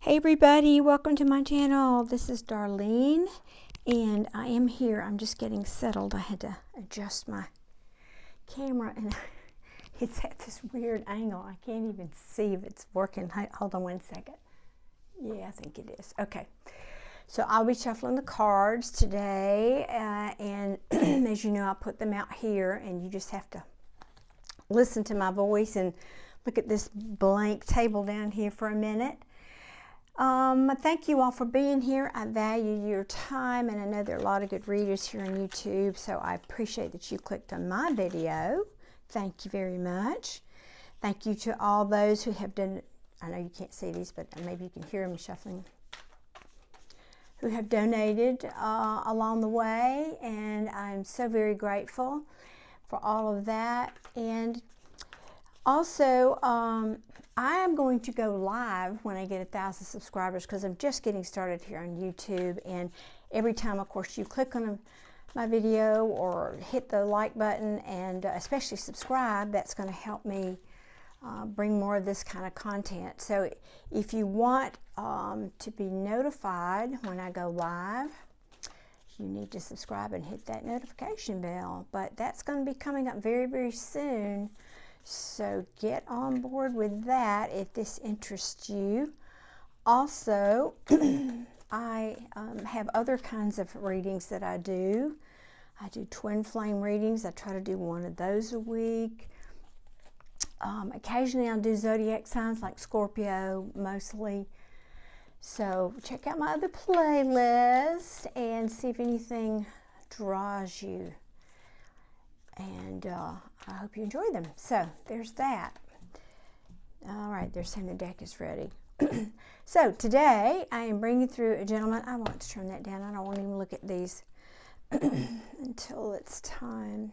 Hey everybody, welcome to my channel. This is Darlene and I am here. I'm just getting settled. I had to adjust my camera and it's at this weird angle. I can't even see if it's working. Hold on one second. Yeah, I think it is. Okay. So I'll be shuffling the cards today and as you know, I put them out here and you just have to listen to my voice and look at this blank table down here for a minute. Thank you all for being here. I value your time and I know there are a lot of good readers here on YouTube, so I appreciate that you clicked on my video. Thank you very much. Thank you to all those who have done, I know you can't see these, but maybe you can hear them shuffling, who have donated along the way, and I'm so very grateful for all of that. And also, I am going to go live when I get 1,000 subscribers because I'm just getting started here on YouTube, and every time, of course, you click on my video or hit the like button and especially subscribe, that's going to help me bring more of this kind of content. So if you want to be notified when I go live, you need to subscribe and hit that notification bell. But that's going to be coming up very, very soon. So get on board with that if this interests you. Also, I have other kinds of readings that I do. I do twin flame readings. I try to do one of those a week. Occasionally I'll do zodiac signs like Scorpio mostly. So check out my other playlist and see if anything draws you. And I hope you enjoy them. So there's that. All right, they're saying the deck is ready. So today I am bringing through a gentleman. I want to turn that down. I don't want to even look at these until it's time.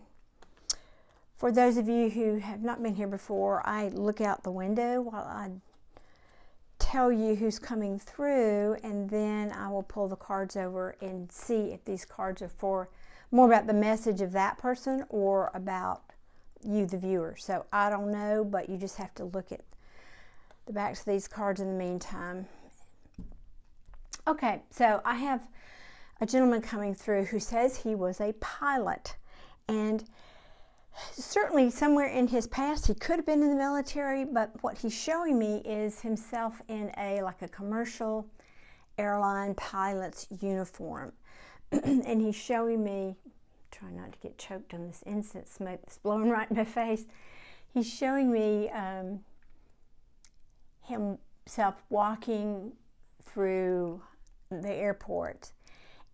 For those of you who have not been here before, I look out the window while I tell you who's coming through, and then I will pull the cards over and see if these cards are for more about the message of that person or about you, the viewer. So I don't know, but you just have to look at the backs of these cards in the meantime. Okay, so I have a gentleman coming through who says he was a pilot, and certainly somewhere in his past he could have been in the military, but what he's showing me is himself in like a commercial airline pilot's uniform. And he's showing me, try not to get choked on this incense smoke that's blowing right in my face. He's showing me himself walking through the airport.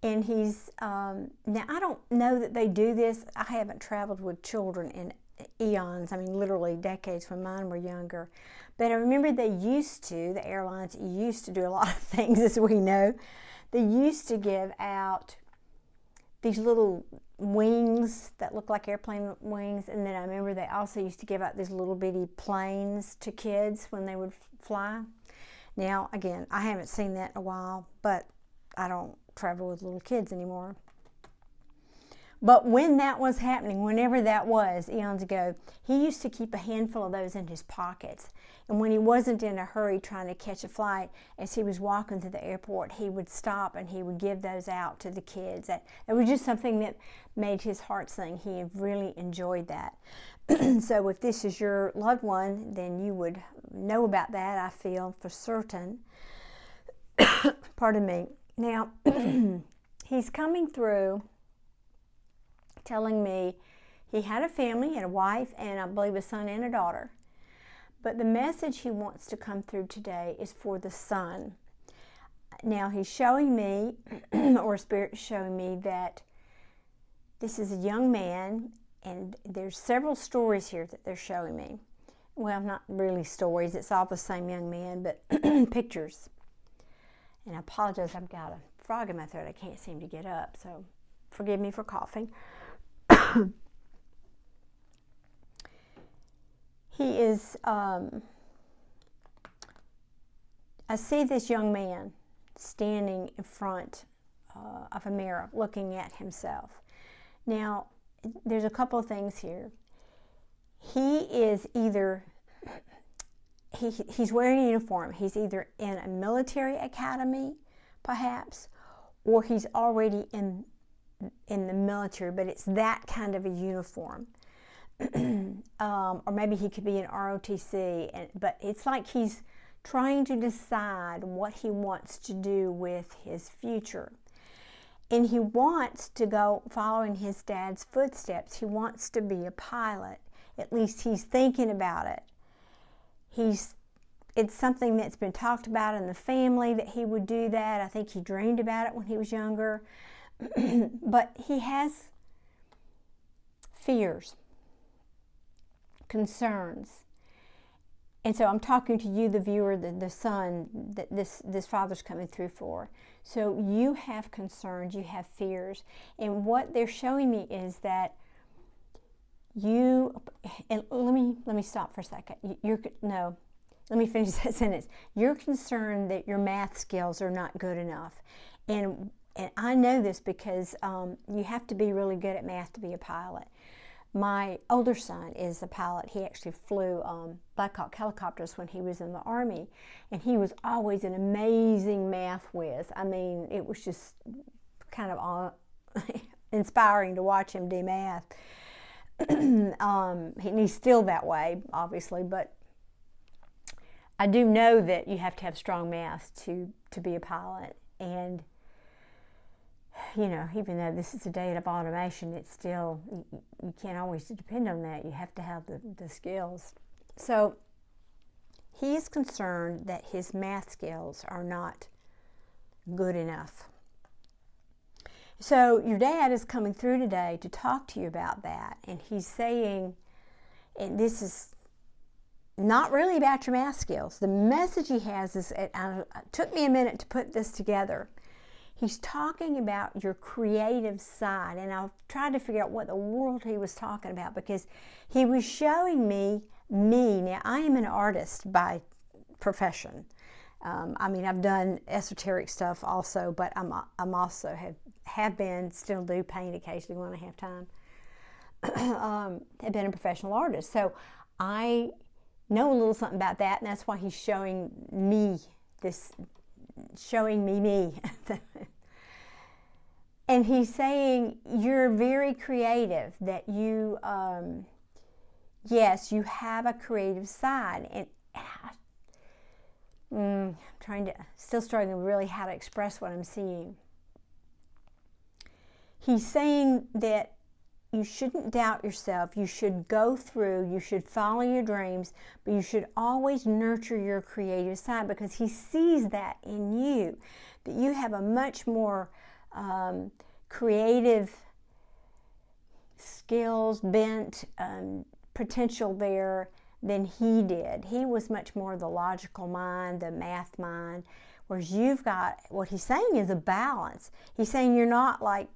And he's, now I don't know that they do this. I haven't traveled with children in eons, I mean literally decades when mine were younger. But I remember they used to, the airlines used to do a lot of things, as we know. They used to give out these little wings that look like airplane wings, and then I remember they also used to give out these little bitty planes to kids when they would fly. Now, again, I haven't seen that in a while, but I don't travel with little kids anymore. But when that was happening, whenever that was, eons ago, he used to keep a handful of those in his pockets. And when he wasn't in a hurry trying to catch a flight, as he was walking through the airport, he would stop and he would give those out to the kids. It was just something that made his heart sing. He really enjoyed that. So if this is your loved one, then you would know about that, I feel, for certain. Pardon me. Now, he's coming through telling me he had a family, he had a wife, and I believe a son and a daughter. But the message he wants to come through today is for the son. Now he's showing me, or Spirit is showing me, that this is a young man, and there's several stories here that they're showing me. Well, not really stories, it's all the same young man, but pictures. And I apologize, I've got a frog in my throat. I can't seem to get up, so forgive me for coughing. He is, I see this young man standing in front of a mirror looking at himself. Now, there's a couple of things here. He is either he's wearing a uniform. He's either in a military academy, perhaps, or he's already in the military, but it's that kind of a uniform. Or maybe he could be in ROTC, but it's like he's trying to decide what he wants to do with his future. And he wants to go following his dad's footsteps. He wants to be a pilot. At least he's thinking about it. It's something that's been talked about in the family that he would do that. I think he dreamed about it when he was younger. But he has fears, concerns. And so I'm talking to you, the viewer, the son that this father's coming through for. So you have concerns, you have fears. And what they're showing me is that you, and let me stop for a second. Let me finish that sentence. You're concerned that your math skills are not good enough. And I know this because you have to be really good at math to be a pilot. My older son is a pilot. He actually flew Black Hawk helicopters when he was in the Army, and he was always an amazing math whiz. I mean, it was just kind of inspiring to watch him do math. He's still that way, obviously, but I do know that you have to have strong math to be a pilot. And you know, even though this is a day of automation, it's still, you can't always depend on that. You have to have the skills. So he is concerned that his math skills are not good enough. So your dad is coming through today to talk to you about that. And he's saying, and this is not really about your math skills. The message he has is, it took me a minute to put this together. He's talking about your creative side, and I've tried to figure out what the world he was talking about, because he was showing me. Now, I am an artist by profession. I mean, I've done esoteric stuff also, but I'm also have been, still do paint occasionally when I have time. I've been a professional artist, so I know a little something about that, and that's why he's showing me this. Showing me. And he's saying you're very creative, that you, yes, you have a creative side. And I'm still struggling really how to express what I'm seeing. He's saying that you shouldn't doubt yourself. You should go through, you should follow your dreams, but you should always nurture your creative side, because he sees that in you, that you have a much more creative skills, bent, potential there than he did. He was much more the logical mind, the math mind, whereas you've got, what he's saying is a balance. He's saying you're not like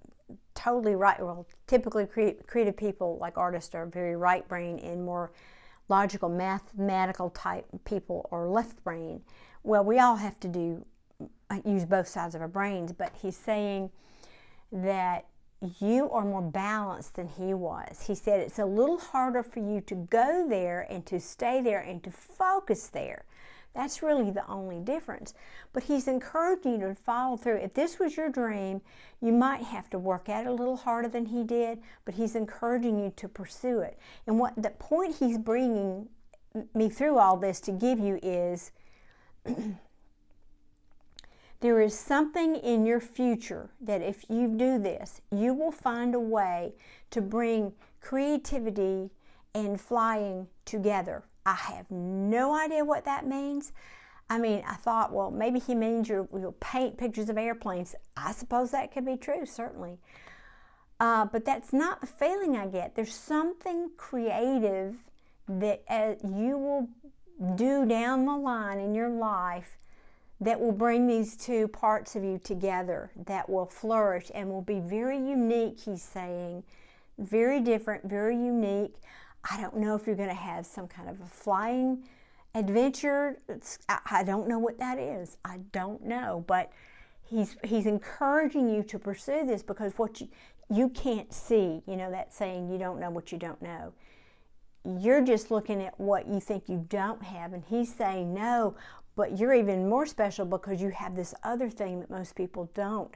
totally right. Well, typically creative people like artists are very right brain, and more logical, mathematical type people are left brain. Well, we all have to use both sides of our brains, but he's saying that you are more balanced than he was. He said it's a little harder for you to go there and to stay there and to focus there. That's really the only difference. But he's encouraging you to follow through. If this was your dream, you might have to work at it a little harder than he did, but he's encouraging you to pursue it. And what the point he's bringing me through all this to give you is there is something in your future that if you do this, you will find a way to bring creativity and flying together. I have no idea what that means. I mean, I thought, well, maybe he means you'll paint pictures of airplanes. I suppose that could be true, certainly. But that's not the feeling I get. There's something creative that you will do down the line in your life that will bring these two parts of you together, that will flourish and will be very unique, he's saying. Very different, very unique. I don't know if you're going to have some kind of a flying adventure. I don't know what that is. I don't know. But he's encouraging you to pursue this, because what you can't see, you know that saying, you don't know what you don't know. you're just looking at what you think you don't have, and he's saying no, but you're even more special because you have this other thing that most people don't.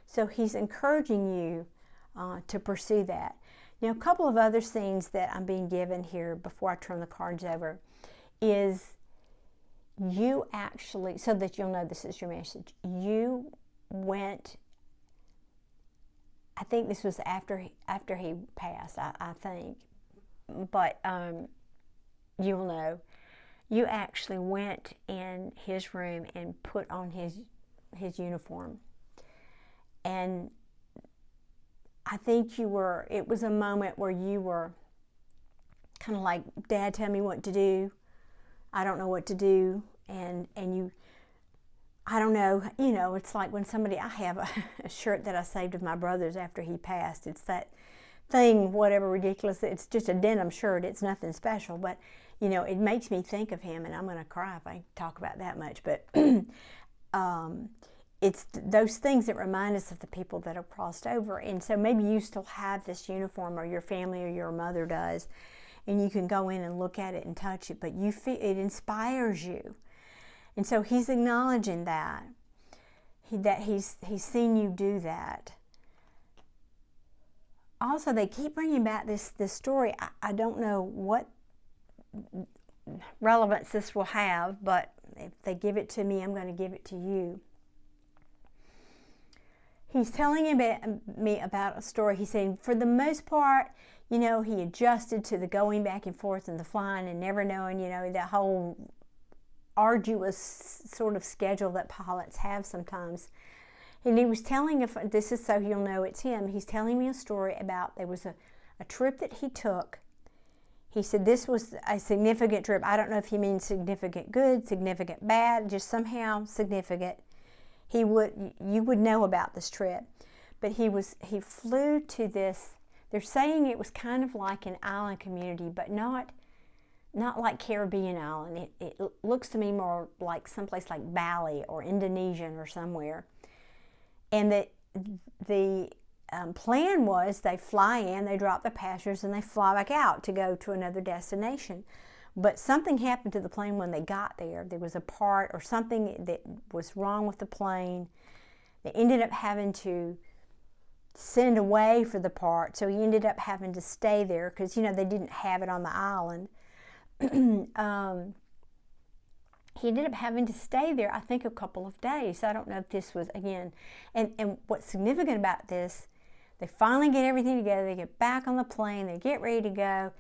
So he's encouraging you to pursue that. Now, a couple of other things that I'm being given here before I turn the cards over is you actually, so that you'll know this is your message, you went, I think this was after he passed, I think, but you'll know, you actually went in his room and put on his uniform. And I think it was a moment where you were kind of like, Dad, tell me what to do. I don't know what to do. And you, I don't know, it's like when I have a shirt that I saved of my brother's after he passed. It's that thing, whatever ridiculous, it's just a denim shirt. It's nothing special, but, it makes me think of him, and I'm going to cry if I talk about that much. But it's those things that remind us of the people that have crossed over. And so maybe you still have this uniform, or your family or your mother does, and you can go in and look at it and touch it, but you feel it inspires you. And so he's acknowledging that he's seen you do that. Also, they keep bringing back this story. I don't know what relevance this will have, but if they give it to me, I'm going to give it to you. He's telling me about a story. He's saying, for the most part, he adjusted to the going back and forth and the flying and never knowing, that whole arduous sort of schedule that pilots have sometimes. And he was telling, if this is so you'll know it's him, he's telling me a story about there was a trip that he took. He said this was a significant trip. I don't know if he means significant good, significant bad, just somehow significant. You would know about this trip. But he flew to this, they're saying it was kind of like an island community, but not like Caribbean island. It looks to me more like someplace like Bali or Indonesian or somewhere. And the plan was they fly in, they drop the passengers, and they fly back out to go to another destination. But something happened to the plane when they got there. There was a part or something that was wrong with the plane. They ended up having to send away for the part, so he ended up having to stay there because, they didn't have it on the island. He ended up having to stay there, I think, a couple of days. I don't know if this was, again, and what's significant about this, they finally get everything together, they get back on the plane, they get ready to go,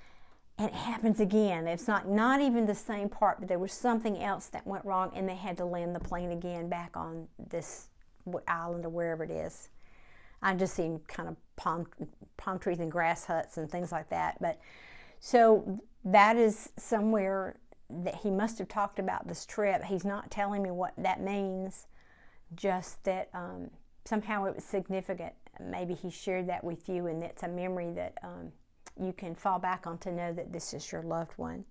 and it happens again. It's not even the same part, but there was something else that went wrong, and they had to land the plane again back on this island or wherever it is. I just seen kind of palm trees and grass huts and things like that. But so that is somewhere that he must have talked about this trip. He's not telling me what that means, just that somehow it was significant. Maybe he shared that with you, and it's a memory that you can fall back on to know that this is your loved one.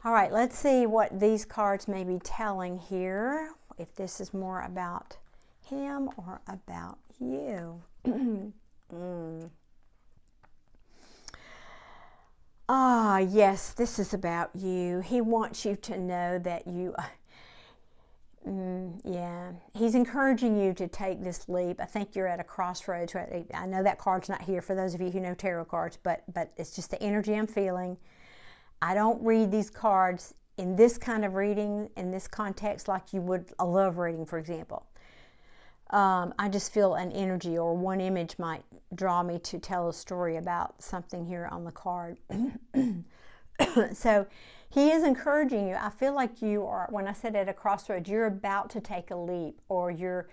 All right, let's see what these cards may be telling here, if this is more about him or about you. Yes, this is about you. He wants you to know that you, he's encouraging you to take this leap. I think you're at a crossroads. Right? I know that card's not here for those of you who know tarot cards, but it's just the energy I'm feeling. I don't read these cards in this kind of reading, in this context, like you would a love reading, for example. I just feel an energy, or one image might draw me to tell a story about something here on the card. So he is encouraging you. I feel like you are, when I said at a crossroads, you're about to take a leap, or you're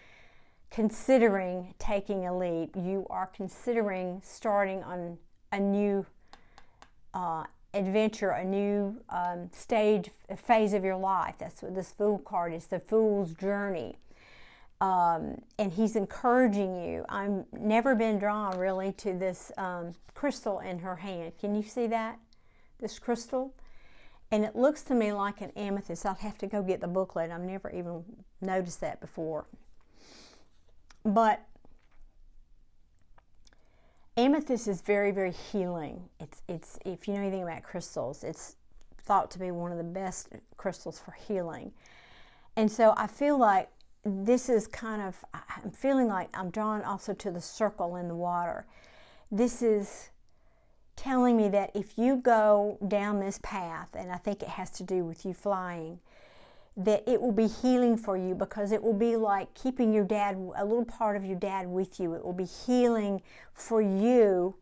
considering taking a leap. You are considering starting on a new adventure, a new phase of your life. That's what this Fool card is, the Fool's journey. And he's encouraging you. I've never been drawn really to this crystal in her hand. Can you see that? This crystal? And it looks to me like an amethyst. I'll have to go get the booklet. I've never even noticed that before. But Amethyst is very, very healing. It's if you know anything about crystals, it's thought to be one of the best crystals for healing. And so I feel like this is kind of, I'm feeling like I'm drawn also to the circle in the water. This is telling me that if you go down this path, and I think it has to do with you flying, that it will be healing for you, because it will be like keeping your dad, a little part of your dad with you. It will be healing for you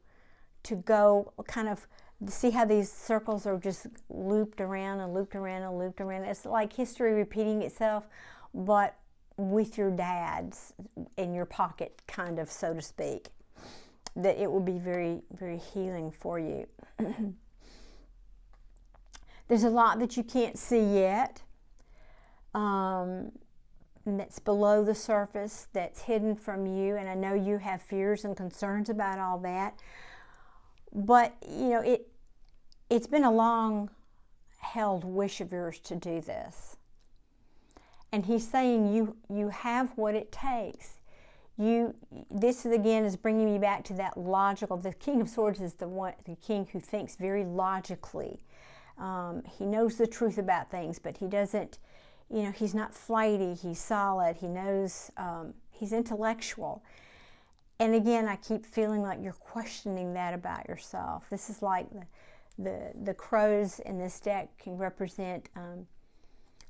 to go kind of, see how these circles are just looped around and looped around and looped around. It's like history repeating itself, but with your dad's in your pocket, kind of, so to speak. That it will be very, very healing for you. There's a lot that you can't see yet. That's below the surface, that's hidden from you, and I know you have fears and concerns about all that, but you know, it's been a long held wish of yours to do this, and he's saying you have what it takes. This is, again, is bringing me back to that logical. The King of Swords is the king who thinks very logically. He knows the truth about things, but he doesn't, you know, he's not flighty, he's solid, he knows, he's intellectual. And again, I keep feeling like you're questioning that about yourself. This is like the crows in this deck can represent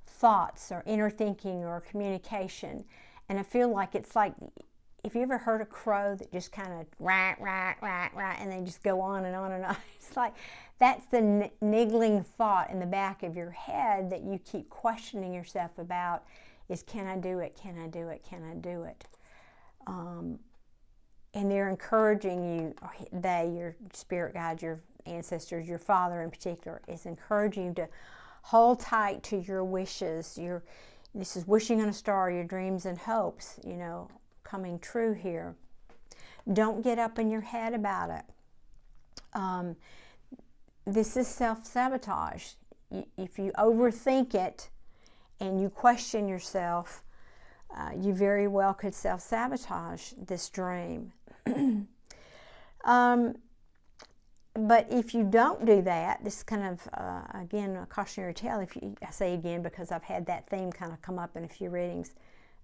thoughts or inner thinking or communication. And I feel like it's like, if you ever heard a crow that just kind of rat, and they just go on and on and on, it's like, that's the niggling thought in the back of your head that you keep questioning yourself about, is can I do it, can I do it, can I do it? And they're encouraging you, your spirit guides, your ancestors, your father in particular, is encouraging you to hold tight to your wishes. This is wishing on a star, your dreams and hopes, you know, coming true here. Don't get up in your head about it. This is self-sabotage. If you overthink it and you question yourself, you very well could self-sabotage this dream. But if you don't do that, this is kind of, again, a cautionary tale. I say again because I've had that theme kind of come up in a few readings,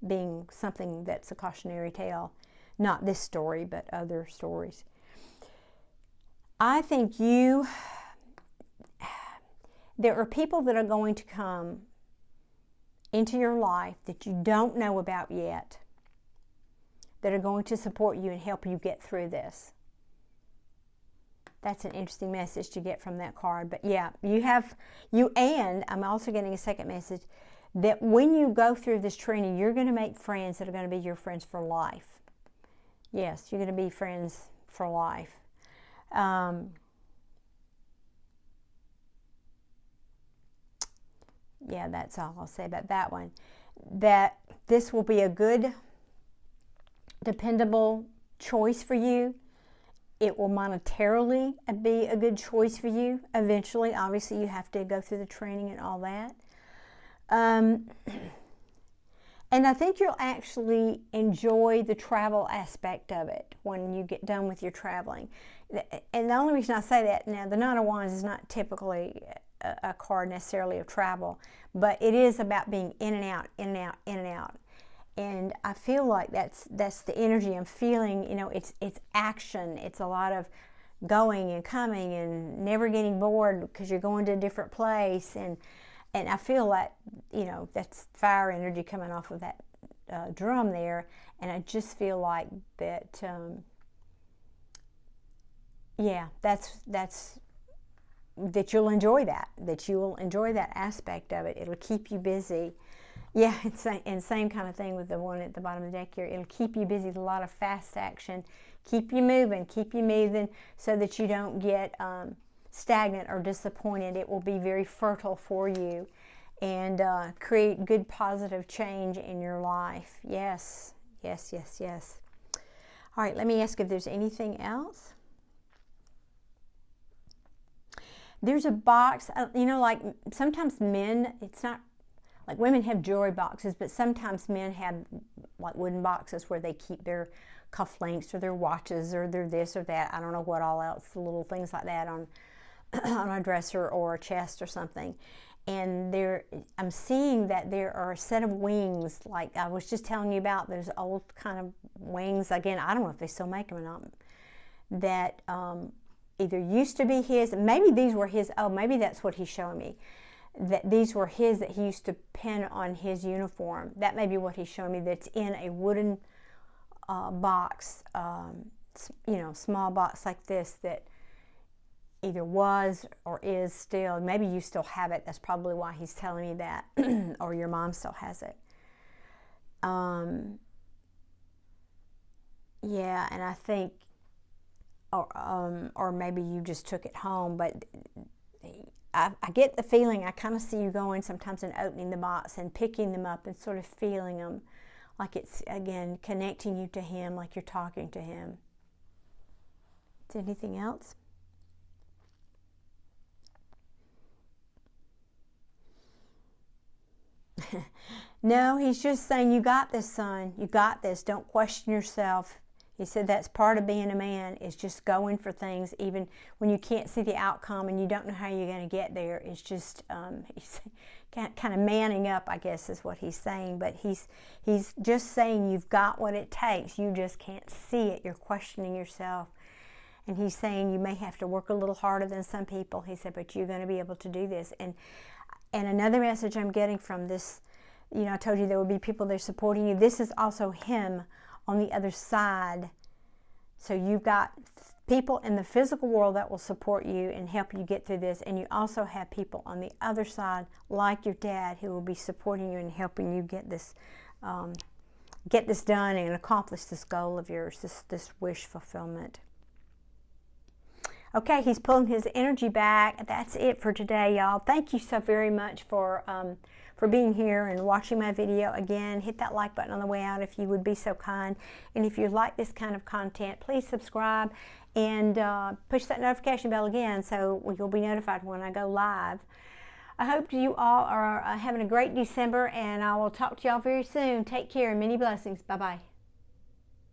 being something that's a cautionary tale. Not this story, but other stories. I think there are people that are going to come into your life that you don't know about yet, that are going to support you and help you get through this. That's an interesting message to get from that card. But yeah, and I'm also getting a second message that when you go through this training, you're going to make friends that are going to be your friends for life. Yes, you're going to be friends for life. Yeah, that's all I'll say about that one. That this will be a good, dependable choice for you. It will monetarily be a good choice for you eventually. Obviously, you have to go through the training and all that. And I think you'll actually enjoy the travel aspect of it when you get done with your traveling. And the only reason I say that, now the Nine of Wands is not typically a card necessarily of travel, but it is about being in and out, in and out, in and out. And I feel like that's the energy I'm feeling. You know, it's action. It's a lot of going and coming and never getting bored because you're going to a different place. And I feel like, you know, that's fire energy coming off of that drum there. And I just feel like that, yeah, that you'll enjoy that you will enjoy that aspect of it. It'll keep you busy. Yeah, and same kind of thing with the one at the bottom of the deck here. It'll keep you busy with a lot of fast action. Keep you moving so that you don't get stagnant or disappointed. It will be very fertile for you and create good positive change in your life. Yes, yes, yes, yes. All right, let me ask if there's anything else. There's a box, you know, like sometimes men, it's not, like women have jewelry boxes, but sometimes men have like wooden boxes where they keep their cufflinks or their watches or their this or that. I don't know what all else, little things like that on on a dresser or a chest or something. And I'm seeing that there are a set of wings, like I was just telling you about. There's old kind of wings. Again, I don't know if they still make them or not. That either used to be his. Maybe these were his. Oh, maybe that's what he's showing me. That these were his that he used to pin on his uniform. That may be what he's showing me. That's in a wooden box, you know, small box like this that either was or is still. Maybe you still have it. That's probably why he's telling me that, or your mom still has it. Yeah, and I think, or maybe you just took it home, but I get the feeling, I kind of see you going sometimes and opening the box and picking them up and sort of feeling them, like it's, again, connecting you to him, like you're talking to him. Is there anything else? No, he's just saying, you got this, son. You got this. Don't question yourself. He said that's part of being a man, is just going for things even when you can't see the outcome and you don't know how you're going to get there. It's just he's kind of manning up, I guess is what he's saying. But he's just saying you've got what it takes. You just can't see it. You're questioning yourself. And he's saying you may have to work a little harder than some people. He said, but you're going to be able to do this. And another message I'm getting from this, you know, I told you there would be people there supporting you. This is also him on the other side. So you've got people in the physical world that will support you and help you get through this, and you also have people on the other side, like your dad, who will be supporting you and helping you get this done and accomplish this goal of yours, this wish fulfillment. Okay, he's pulling his energy back. That's it for today, y'all. Thank you so very much for being here and watching my video. Again, hit that like button on the way out if you would be so kind. And if you like this kind of content, please subscribe and push that notification bell again so you'll be notified when I go live. I hope you all are having a great December, and I will talk to y'all very soon. Take care and many blessings. Bye-bye.